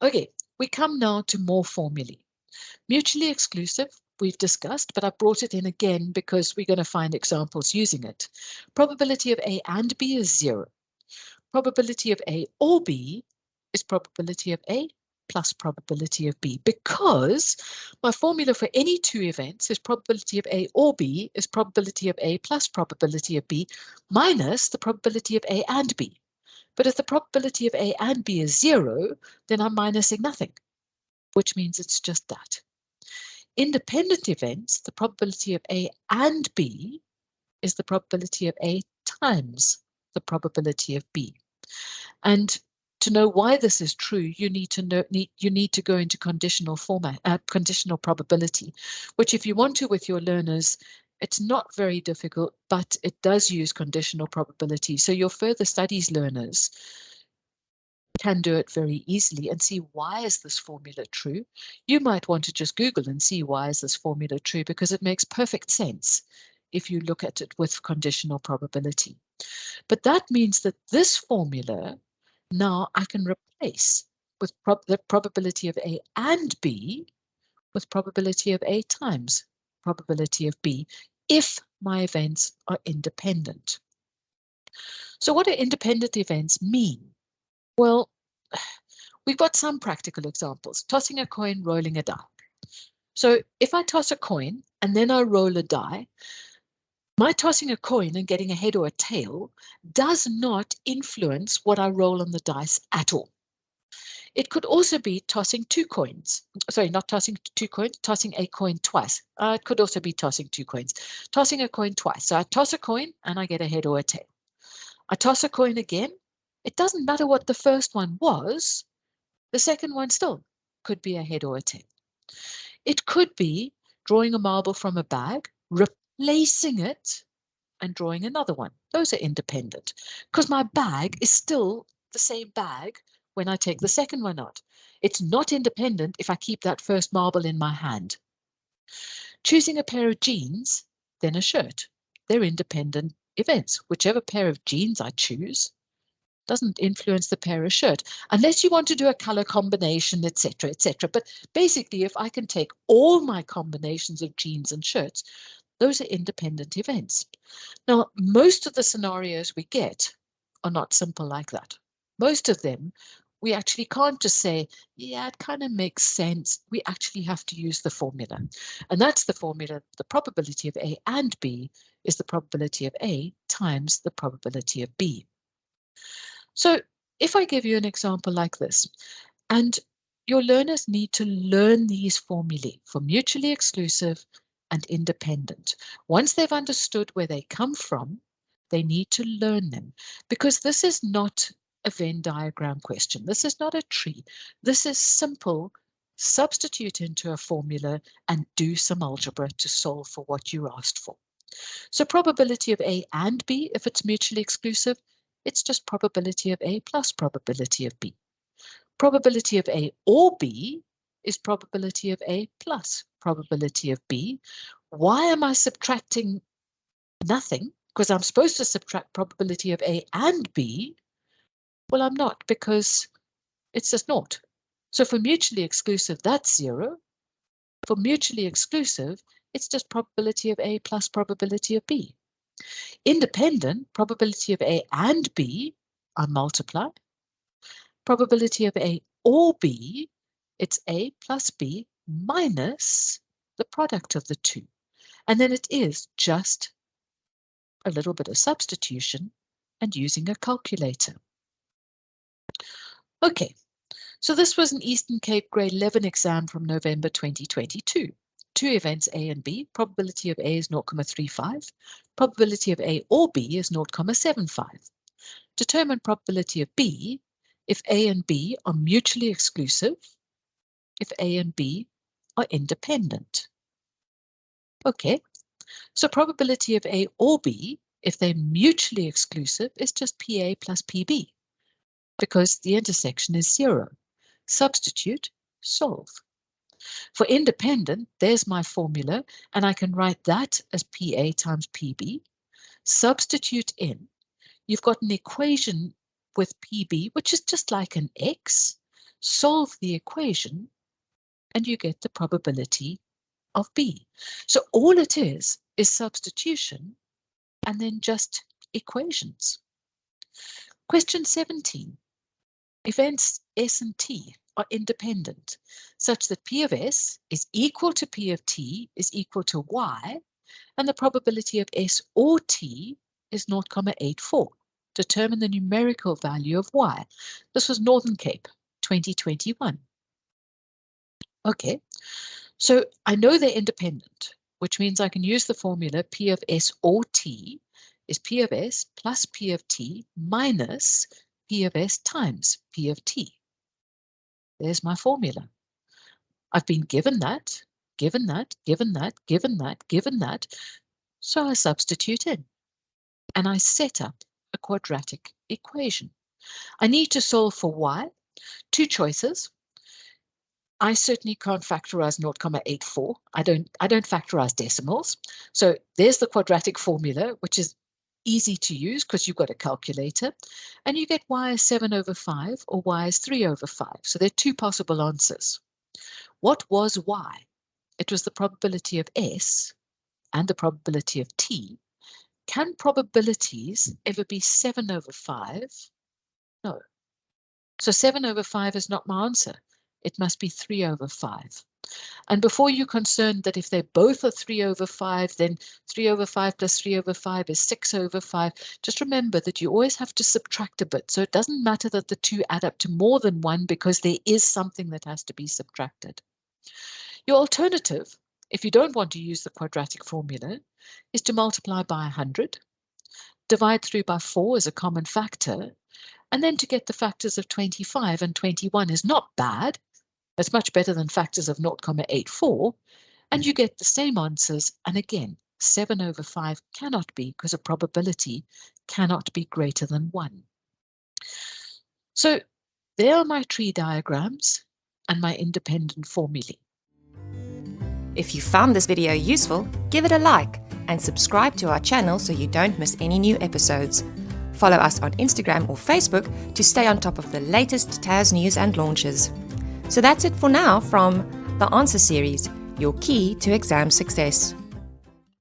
Okay, we come now to more formulae. Mutually exclusive, we've discussed, but I brought it in again because we're going to find examples using it. Probability of A and B is 0. Probability of A or B is probability of A plus probability of B, because my formula for any two events is probability of A or B is probability of A plus probability of B minus the probability of A and B. But if the probability of A and B is 0, then I'm minusing nothing, which means it's just that. Independent events, the probability of A and B is the probability of A times the probability of B. And to know why this is true, you need to go into conditional format, conditional probability, which if you want to with your learners, it's not very difficult, but it does use conditional probability. So your further studies learners can do it very easily and see why is this formula true. You might want to just Google and see why is this formula true, because it makes perfect sense if you look at it with conditional probability. But that means that this formula now I can replace with the probability of A and B with probability of A times probability of B if my events are independent. So what do independent events mean? Well, we've got some practical examples. Tossing a coin, rolling a die. So if I toss a coin and then I roll a die, my tossing a coin and getting a head or a tail does not influence what I roll on the dice at all. It could also be tossing two coins. Sorry, not tossing two coins, tossing a coin twice. It could also be tossing two coins. Tossing a coin twice. So I toss a coin and I get a head or a tail. I toss a coin again. It doesn't matter what the first one was. The second one still could be a head or a tail. It could be drawing a marble from a bag, replacing it, and drawing another one. Those are independent because my bag is still the same bag when I take the second one out. It's not independent if I keep that first marble in my hand. Choosing a pair of jeans, then a shirt. They're independent events. Whichever pair of jeans I choose doesn't influence the pair of shirt, unless you want to do a color combination, etc., etc. But basically, if I can take all my combinations of jeans and shirts, those are independent events. Now, most of the scenarios we get are not simple like that. Most of them, we actually can't just say, yeah, it kind of makes sense. We actually have to use the formula. And that's the formula. The probability of A and B is the probability of A times the probability of B. So if I give you an example like this, and your learners need to learn these formulae for mutually exclusive and independent. Once they've understood where they come from, they need to learn them, because this is not a Venn diagram question. This is not a tree. This is simple. Substitute into a formula and do some algebra to solve for what you asked for. So probability of A and B, if it's mutually exclusive, it's just probability of A plus probability of B. Probability of A or B is probability of A plus probability of B. Why am I subtracting nothing? Because I'm supposed to subtract probability of A and B. Well, I'm not, because it's just naught. So for mutually exclusive, that's 0. For mutually exclusive, it's just probability of A plus probability of B. Independent, probability of A and B, I multiply. Probability of A or B, it's A plus B minus the product of the two. And then it is just a little bit of substitution and using a calculator. Okay, so this was an Eastern Cape grade 11 exam from November 2022. Two events A and B, probability of A is 0.35, probability of A or B is 0.75. Determine probability of B if A and B are mutually exclusive, if A and B are independent. Okay, so probability of A or B, if they're mutually exclusive, is just PA plus PB, because the intersection is 0. Substitute, solve. For independent, there's my formula, and I can write that as PA times PB. Substitute in. You've got an equation with PB, which is just like an X. solve the equation, and you get the probability of B. So all it is substitution and then just equations. Question 17. Events S and T are independent such that P of S is equal to P of T is equal to Y, and the probability of S or T is 0.84. Determine the numerical value of Y. This was Northern Cape, 2021. Okay, so I know they're independent, which means I can use the formula P of S or T is P of S plus P of T minus P of S times P of T. There's my formula. I've been given that, given that, given that, given that, given that. So I substitute in and I set up a quadratic equation. I need to solve for Y. Two choices. I certainly can't factorize 0.84. I don't factorize decimals. So there's the quadratic formula, which is easy to use because you've got a calculator, and you get Y is 7 over 5 or Y is 3 over 5. So there are two possible answers. What was Y? It was the probability of S and the probability of T. Can probabilities ever be 7 over 5? No. So 7 over 5 is not my answer. It must be 3 over 5. And before you're concerned that if they both are 3 over 5, then 3 over 5 plus 3 over 5 is 6 over 5. Just remember that you always have to subtract a bit. So it doesn't matter that the two add up to more than 1 because there is something that has to be subtracted. Your alternative, if you don't want to use the quadratic formula, is to multiply by 100, divide through by 4 as a common factor, and then to get the factors of 25 and 21 is not bad. It's much better than factors of 0.84, and you get the same answers. And again, 7 over 5 cannot be because a probability cannot be greater than 1. So there are my tree diagrams and my independent formulae. If you found this video useful, give it a like and subscribe to our channel so you don't miss any new episodes. Follow us on Instagram or Facebook to stay on top of the latest TAS news and launches. So that's it for now from the Answer Series, your key to exam success.